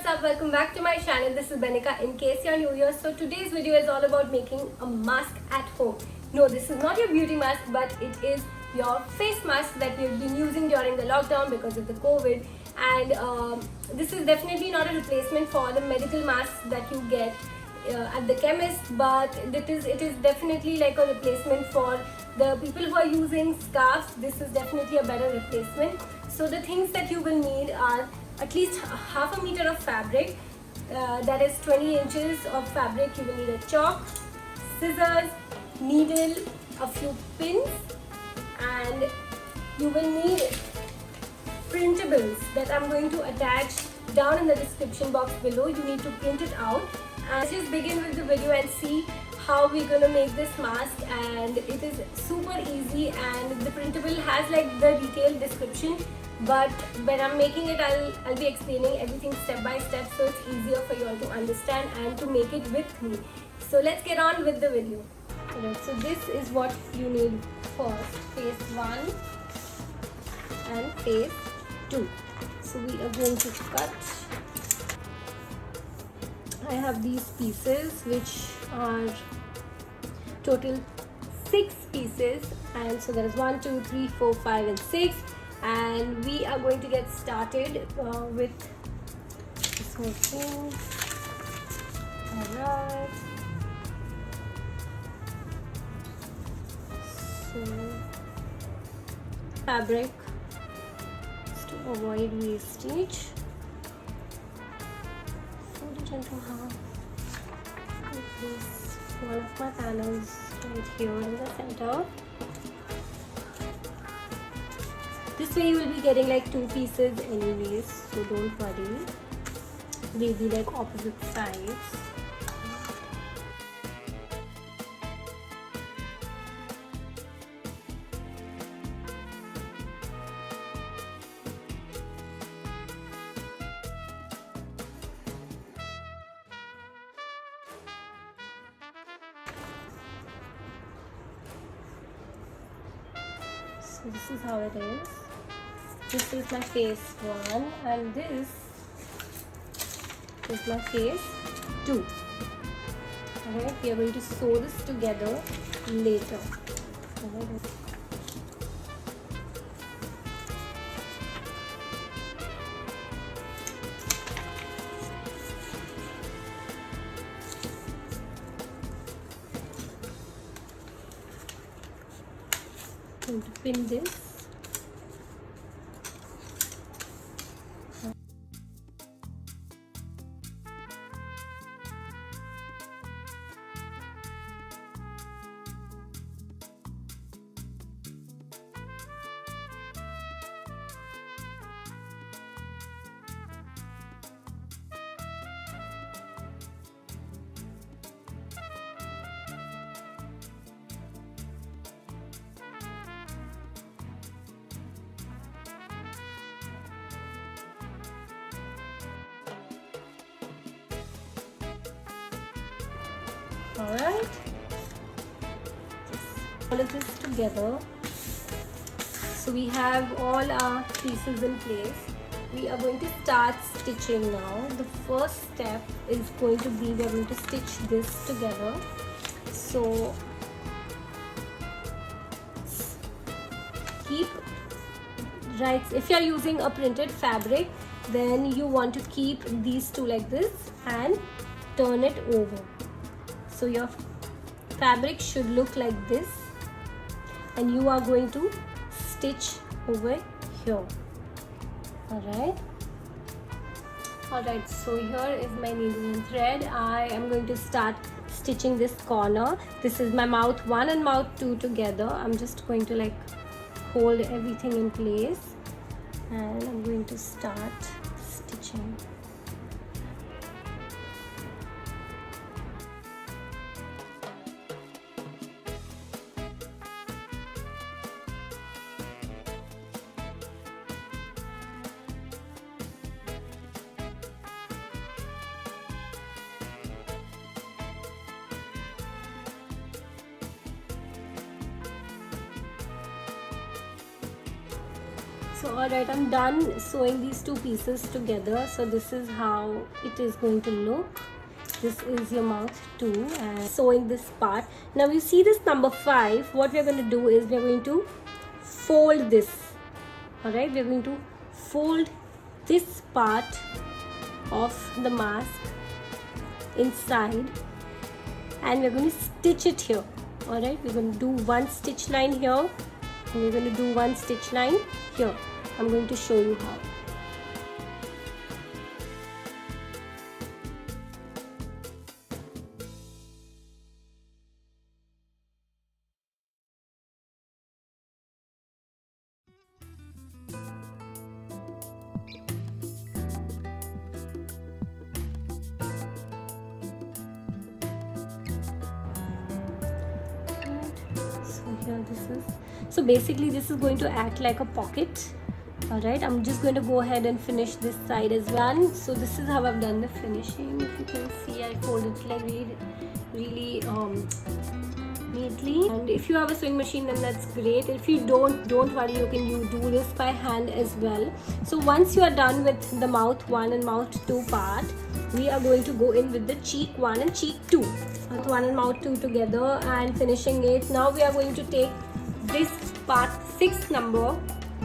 up, welcome back to my channel. This is Benika in case you're new here. So today's video is all about making a mask at home. No, this is not your beauty mask, but it is your face mask that we've been using during the lockdown because of the COVID. And this is definitely not a replacement for the medical masks that you get at the chemist, but it is definitely like a replacement for the people who are using scarves. This is definitely a better replacement. So the things that you will need are at least half a meter of fabric, that is 20 inches of fabric. You will need a chalk, scissors, needle, a few pins, and you will need printables that I'm going to attach down in the description box below. You need to print it out. And let's just begin with the video and see how we're gonna make this mask. And it is super easy, and the printable has like the detailed description, but when I'm making it, I'll be explaining everything step by step, so it's easier for you all to understand and to make it with me. So let's get on with the video. Alright, so this is what you need first: phase 1 and phase 2. So we are going to cut. I have these pieces, which are total 6 pieces, and so there is 1, 2, 3, 4, 5 and 6, and we are going to get started with this whole thing. Alright, so fabric just to avoid wastage, fold it into half and place one of my panels right here in the center. This way you will be getting like 2 pieces anyways, so don't worry, they'll be like opposite sides. So this is how it is. This is my phase 1 and this is my phase 2. Alright, we are going to sew this together later. Alright. Going to pin this. Alright, all of this together. So we have all our pieces in place. We are going to start stitching now. The first step is going to be, we are going to stitch this together. So keep right, if you are using a printed fabric, then you want to keep these two like this and turn it over. So your fabric should look like this, and you are going to stitch over here. Alright, so here is my needle and thread. I am going to start stitching this corner. This is my mouth 1 and mouth 2 together. I'm just going to like hold everything in place, and I'm going to start stitching. So alright, I'm done sewing these two pieces together. So this is how it is going to look. This is your mouth too, and sewing this part. Now you see this number 5. What we're going to do is we're going to fold this. Alright, we're going to fold this part of the mask inside, and we're going to stitch it here. Alright, we're going to do one stitch line here, and we're going to do one stitch line here. I'm going to show you how. Here this is, so basically this is going to act like a pocket. Alright, I'm just going to go ahead and finish this side as well. So this is how I've done the finishing. If you can see, I folded it like really neatly. And if you have a sewing machine, then that's great. If you don't worry, you can do this by hand as well. So once you are done with the mouth 1 and mouth 2 part, we are going to go in with the cheek 1 and cheek 2. Mouth 1 and mouth 2 together and finishing it. Now we are going to take this part 6 number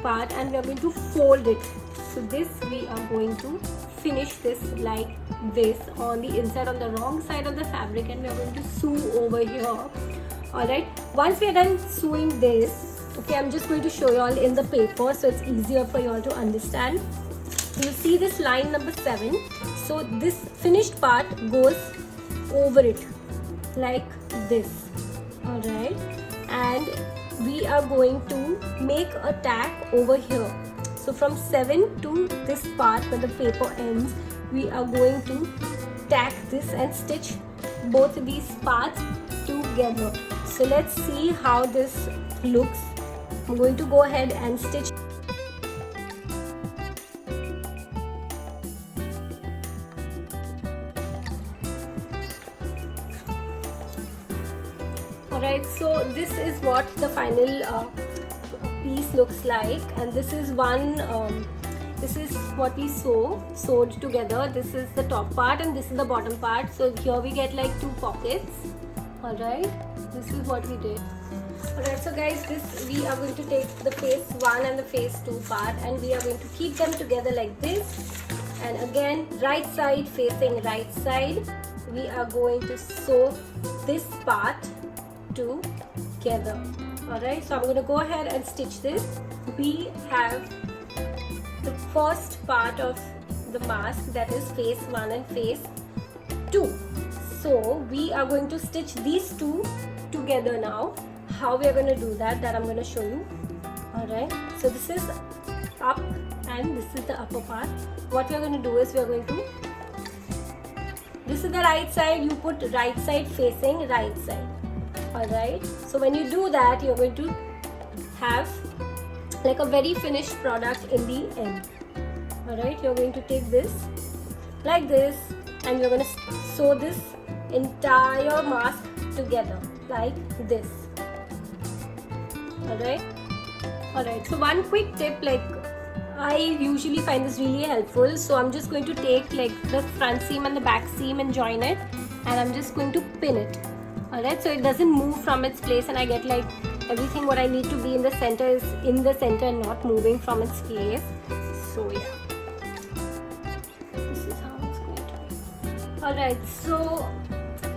part and we are going to fold it. So this we are going to finish this like this on the inside, on the wrong side of the fabric, and we are going to sew over here. Alright, once we are done sewing this, okay, I'm just going to show you all in the paper so it's easier for you all to understand. You see this line number 7, so this finished part goes over it like this. Alright, and we are going to make a tack over here. So from 7 to this part where the paper ends, we are going to tack this and stitch both of these parts together. So let's see how this looks. I'm going to go ahead and stitch. Alright, so this is what the final piece looks like, and this is this is what we sewed together. This is the top part and this is the bottom part. So here we get like 2 pockets. Alright, this is what we did. Alright, so guys, we are going to take the phase 1 and the phase 2 part and we are going to keep them together like this. And again, right side facing right side, we are going to sew this part together. Alright, so I'm going to go ahead and stitch this. We have the first part of the mask, that is face 1 and face 2. So we are going to stitch these two together now. How we are going to do that I'm going to show you. Alright, so this is up and this is the upper part. What we are going to do is we are going to, this is the right side, you put right side facing right side. Alright, so when you do that, you're going to have like a very finished product in the end. Alright, you're going to take this like this and you're going to sew this entire mask together like this. Alright, so one quick tip, like I usually find this really helpful. So I'm just going to take like the front seam and the back seam and join it, and I'm just going to pin it. Alright, so it doesn't move from its place and I get like everything what I need to be in the center is in the center and not moving from its place. So yeah, this is how it's going to be. Alright, so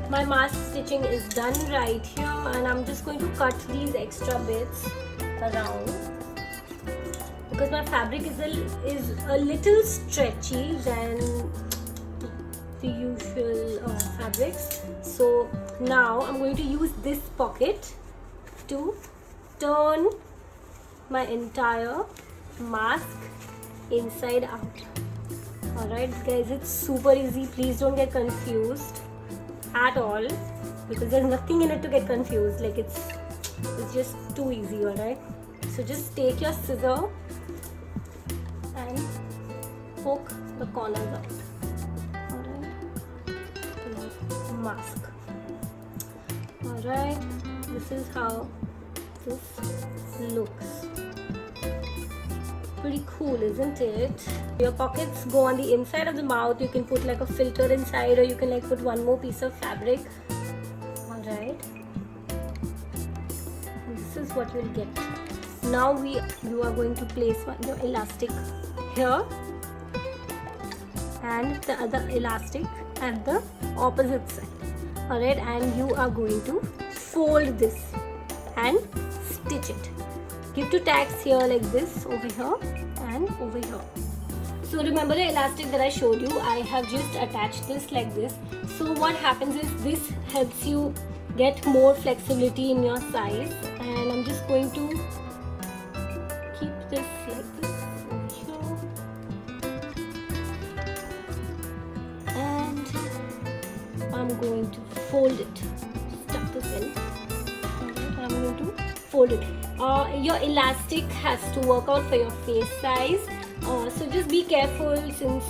my mask stitching is done right here and I'm just going to cut these extra bits around because my fabric is a little stretchy than the usual fabrics. So now I'm going to use this pocket to turn my entire mask inside out. Alright guys, it's super easy. Please don't get confused at all because there's nothing in it to get confused. Like it's just too easy. Alright, so just take your scissor and poke the corners out. Mask. Alright, this is how this looks. pretty cool, isn't it? Your pockets go on the inside of the mouth. You can put like a filter inside, or you can like put one more piece of fabric. Alright, this is what you'll get. Now you are going to place your elastic here and the other elastic at the opposite side. Alright, and you are going to fold this and stitch it. Give two tags here like this, over here and over here. So remember the elastic that I showed you, I have just attached this like this. So what happens is this helps you get more flexibility in your size, and I'm just going to keep this like this over here, and I'm going to fold it. Stuff this in. Alright, I'm going to fold it. Your elastic has to work out for your face size, so just be careful, since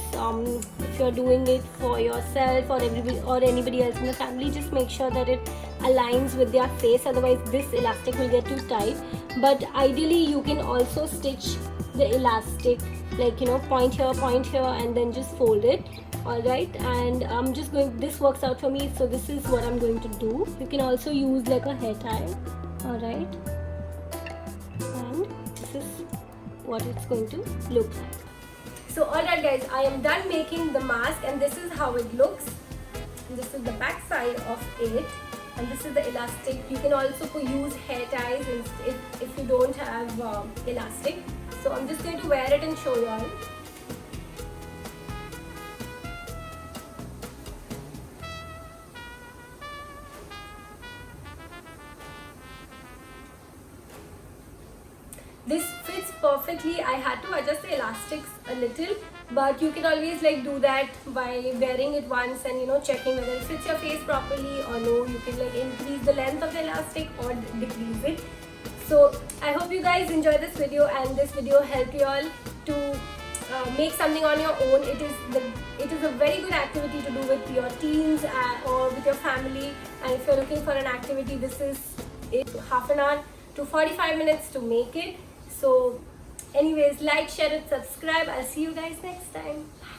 if you're doing it for yourself or anybody else in the family, just make sure that it aligns with their face, otherwise this elastic will get too tight. But ideally you can also stitch the elastic like, you know, point here and then just fold it. Alright, and I'm just going, this works out for me, so this is what I'm going to do. You can also use like a hair tie. Alright, and this is what it's going to look like. So alright guys, I am done making the mask, and this is how it looks. And this is the back side of it, and this is the elastic. You can also use hair ties if you don't have elastic. So I'm just going to wear it and show you all. This fits perfectly. I had to adjust the elastics a little, but you can always like do that by wearing it once and, you know, checking whether it fits your face properly or no. You can like increase the length of the elastic or decrease it. So I hope you guys enjoy this video, and this video helped you all to make something on your own. It is a very good activity to do with your teens or with your family. And if you're looking for an activity, this is it. Half an hour to 45 minutes to make it. So anyways, like, share and subscribe. I'll see you guys next time. Bye.